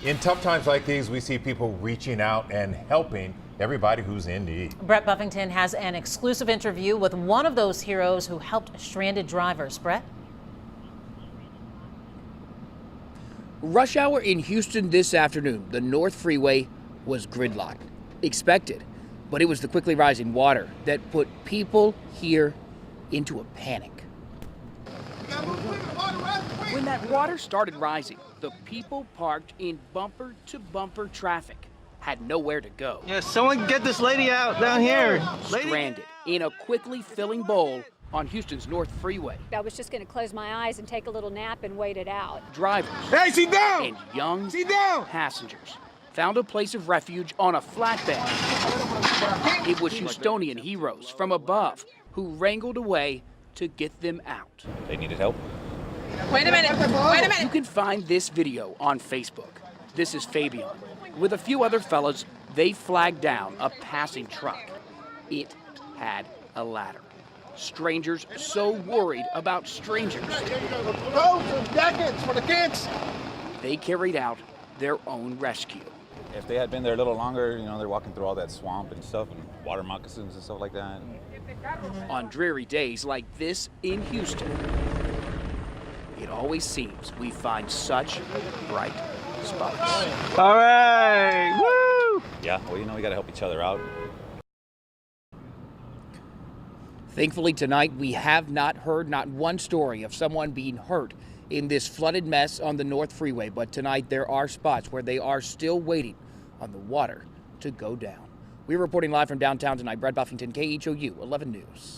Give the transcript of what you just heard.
In tough times like these, we see people reaching out and helping everybody who's in need. Brett Buffington has an exclusive interview with one of those heroes who helped stranded drivers. Brett? Rush hour in Houston this afternoon, the North Freeway was gridlocked. Expected, but it was the quickly rising water that put people here into a panic. When that water started rising, the people parked in bumper-to-bumper traffic had nowhere to go. Yeah, someone get this lady out down here. Stranded in a quickly filling bowl on Houston's North Freeway. I was just going to close my eyes and take a little nap and wait it out. Drivers Sit down! and young Sit down! passengers found a place of refuge on a flatbed. It was Houstonian heroes from above who wrangled away to get them out. They needed help. Wait a minute. You can find this video on Facebook. This is Fabian. With a few other fellas, they flagged down a passing truck. It had a ladder. Strangers so worried about strangers. Coats and jackets for the kids. They carried out their own rescue. If they had been there a little longer, they're walking through all that swamp and stuff and water moccasins and stuff like that. On dreary days like this in Houston, it always seems we find such bright spots. All right, woo! Yeah, well, we got to help each other out. Thankfully tonight, we have not heard not one story of someone being hurt in this flooded mess on the North Freeway. But tonight, there are spots where they are still waiting on the water to go down. We're reporting live from downtown tonight. Brett Buffington, KHOU 11 News.